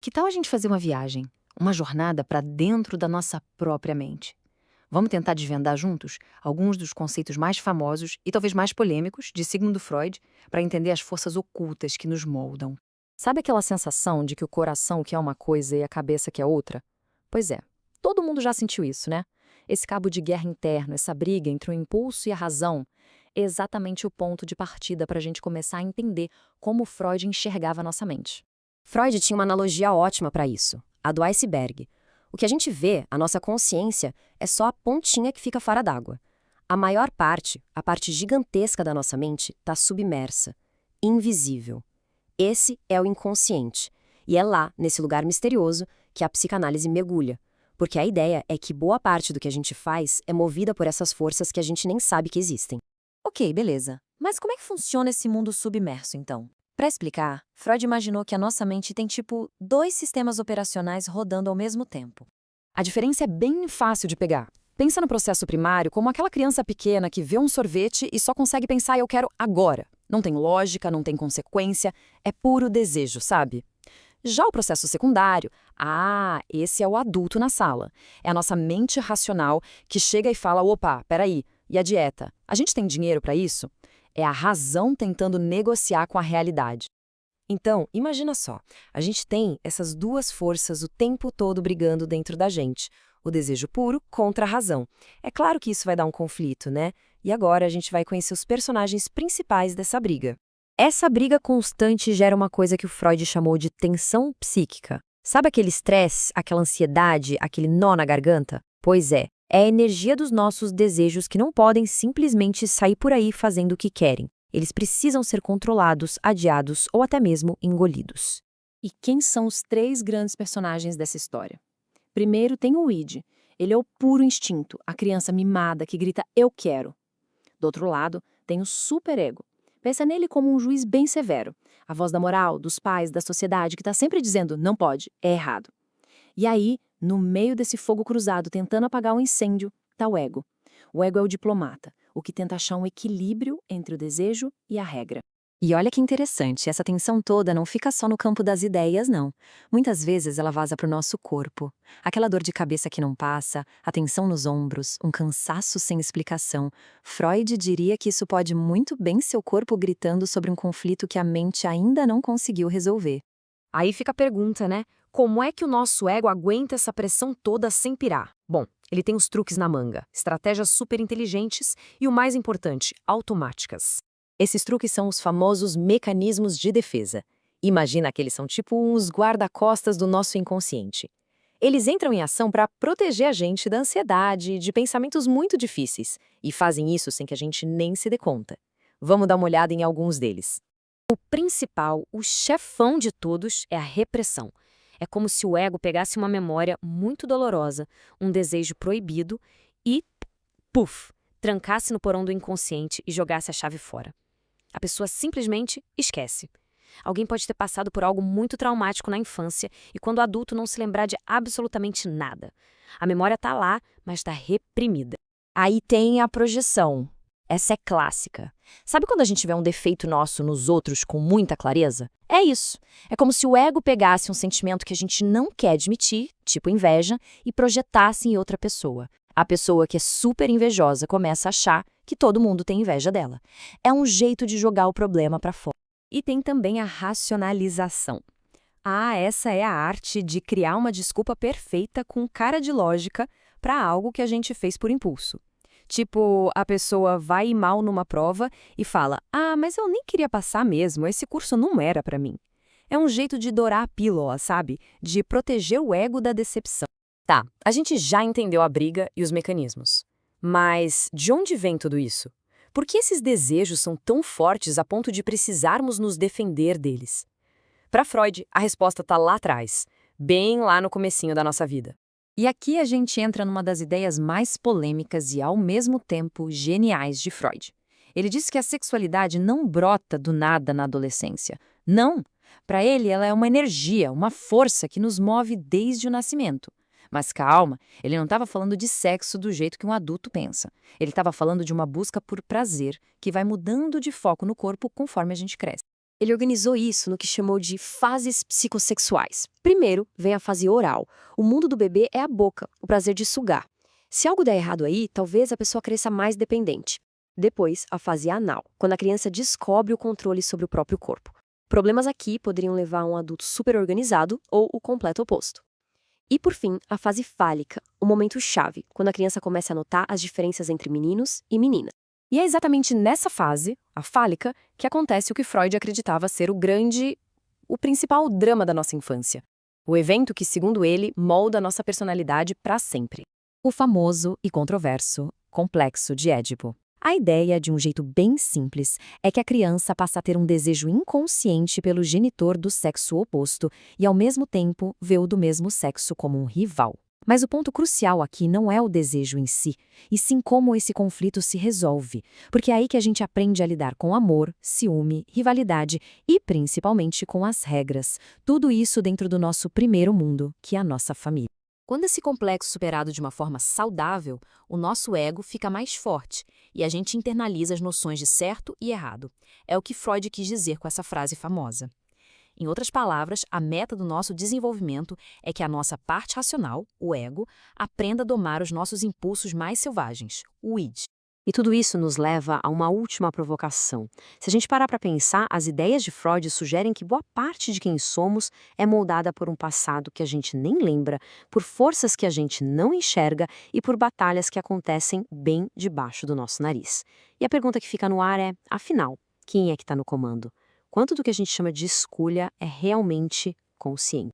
Que tal a gente fazer uma viagem, uma jornada para dentro da nossa própria mente? Vamos tentar desvendar juntos alguns dos conceitos mais famosos e talvez mais polêmicos de Sigmund Freud para entender as forças ocultas que nos moldam. Sabe aquela sensação de que o coração quer uma coisa e a cabeça quer outra? Pois é, todo mundo já sentiu isso, né? Esse cabo de guerra interno, essa briga entre o impulso e a razão, é exatamente o ponto de partida para a gente começar a entender como Freud enxergava a nossa mente. Freud tinha uma analogia ótima para isso, a do iceberg. O que a gente vê, a nossa consciência, é só a pontinha que fica fora d'água. A maior parte, a parte gigantesca da nossa mente, está submersa, invisível. Esse é o inconsciente. E é lá, nesse lugar misterioso, que a psicanálise mergulha. Porque a ideia é que boa parte do que a gente faz é movida por essas forças que a gente nem sabe que existem. Ok, beleza. Mas como é que funciona esse mundo submerso, então? Para explicar, Freud imaginou que a nossa mente tem tipo dois sistemas operacionais rodando ao mesmo tempo. A diferença é bem fácil de pegar. Pensa no processo primário como aquela criança pequena que vê um sorvete e só consegue pensar eu quero agora. Não tem lógica, não tem consequência, é puro desejo, sabe? Já o processo secundário, esse é o adulto na sala. É a nossa mente racional que chega e fala, opa, peraí, e a dieta? A gente tem dinheiro para isso? É a razão tentando negociar com a realidade. Então, imagina só, a gente tem essas duas forças o tempo todo brigando dentro da gente. O desejo puro contra a razão. É claro que isso vai dar um conflito, né? E agora a gente vai conhecer os personagens principais dessa briga. Essa briga constante gera uma coisa que o Freud chamou de tensão psíquica. Sabe aquele estresse, aquela ansiedade, aquele nó na garganta? Pois é a energia dos nossos desejos que não podem simplesmente sair por aí fazendo o que querem. Eles precisam ser controlados, adiados ou até mesmo engolidos. E quem são os três grandes personagens dessa história? Primeiro tem o id. Ele é o puro instinto, a criança mimada que grita eu quero. Do outro lado, tem o superego. Pensa nele como um juiz bem severo, a voz da moral, dos pais, da sociedade que está sempre dizendo não pode, é errado. E aí, no meio desse fogo cruzado tentando apagar o incêndio, está o ego. O ego é o diplomata, o que tenta achar um equilíbrio entre o desejo e a regra. E olha que interessante, essa tensão toda não fica só no campo das ideias, não. Muitas vezes ela vaza para o nosso corpo. Aquela dor de cabeça que não passa, a tensão nos ombros, um cansaço sem explicação. Freud diria que isso pode muito bem ser o corpo gritando sobre um conflito que a mente ainda não conseguiu resolver. Aí fica a pergunta, né? Como é que o nosso ego aguenta essa pressão toda sem pirar? Bom, ele tem os truques na manga, estratégias super inteligentes e, o mais importante, automáticas. Esses truques são os famosos mecanismos de defesa. Imagina que eles são tipo uns guarda-costas do nosso inconsciente. Eles entram em ação para proteger a gente da ansiedade, de pensamentos muito difíceis, e fazem isso sem que a gente nem se dê conta. Vamos dar uma olhada em alguns deles. O principal, o chefão de todos, é a repressão. É como se o ego pegasse uma memória muito dolorosa, um desejo proibido e, puf, trancasse no porão do inconsciente e jogasse a chave fora. A pessoa simplesmente esquece. Alguém pode ter passado por algo muito traumático na infância e quando adulto não se lembrar de absolutamente nada. A memória está lá, mas está reprimida. Aí tem a projeção. Essa é clássica. Sabe quando a gente vê um defeito nosso nos outros com muita clareza? É isso. É como se o ego pegasse um sentimento que a gente não quer admitir, tipo inveja, e projetasse em outra pessoa. A pessoa que é super invejosa começa a achar que todo mundo tem inveja dela. É um jeito de jogar o problema para fora. E tem também a racionalização. Essa é a arte de criar uma desculpa perfeita com cara de lógica para algo que a gente fez por impulso. Tipo, a pessoa vai ir mal numa prova e fala, mas eu nem queria passar mesmo, esse curso não era para mim. É um jeito de dourar a pílula, sabe? De proteger o ego da decepção. Tá, a gente já entendeu a briga e os mecanismos. Mas de onde vem tudo isso? Por que esses desejos são tão fortes a ponto de precisarmos nos defender deles? Para Freud, a resposta está lá atrás, bem lá no comecinho da nossa vida. E aqui a gente entra numa das ideias mais polêmicas e, ao mesmo tempo, geniais de Freud. Ele diz que a sexualidade não brota do nada na adolescência. Não! Para ele, ela é uma energia, uma força que nos move desde o nascimento. Mas calma, ele não estava falando de sexo do jeito que um adulto pensa. Ele estava falando de uma busca por prazer que vai mudando de foco no corpo conforme a gente cresce. Ele organizou isso no que chamou de fases psicossexuais. Primeiro, vem a fase oral. O mundo do bebê é a boca, o prazer de sugar. Se algo der errado aí, talvez a pessoa cresça mais dependente. Depois, a fase anal, quando a criança descobre o controle sobre o próprio corpo. Problemas aqui poderiam levar a um adulto super organizado ou o completo oposto. E, por fim, a fase fálica, o momento chave, quando a criança começa a notar as diferenças entre meninos e meninas. E é exatamente nessa fase, a fálica, que acontece o que Freud acreditava ser o principal drama da nossa infância. O evento que, segundo ele, molda a nossa personalidade para sempre. O famoso e controverso complexo de Édipo. A ideia, de um jeito bem simples, é que a criança passa a ter um desejo inconsciente pelo genitor do sexo oposto e, ao mesmo tempo, vê o do mesmo sexo como um rival. Mas o ponto crucial aqui não é o desejo em si, e sim como esse conflito se resolve, porque é aí que a gente aprende a lidar com amor, ciúme, rivalidade e, principalmente, com as regras. Tudo isso dentro do nosso primeiro mundo, que é a nossa família. Quando esse complexo é superado de uma forma saudável, o nosso ego fica mais forte e a gente internaliza as noções de certo e errado. É o que Freud quis dizer com essa frase famosa. Em outras palavras, a meta do nosso desenvolvimento é que a nossa parte racional, o ego, aprenda a domar os nossos impulsos mais selvagens, o id. E tudo isso nos leva a uma última provocação. Se a gente parar para pensar, as ideias de Freud sugerem que boa parte de quem somos é moldada por um passado que a gente nem lembra, por forças que a gente não enxerga e por batalhas que acontecem bem debaixo do nosso nariz. E a pergunta que fica no ar é, afinal, quem é que está no comando? Quanto do que a gente chama de escolha é realmente consciente?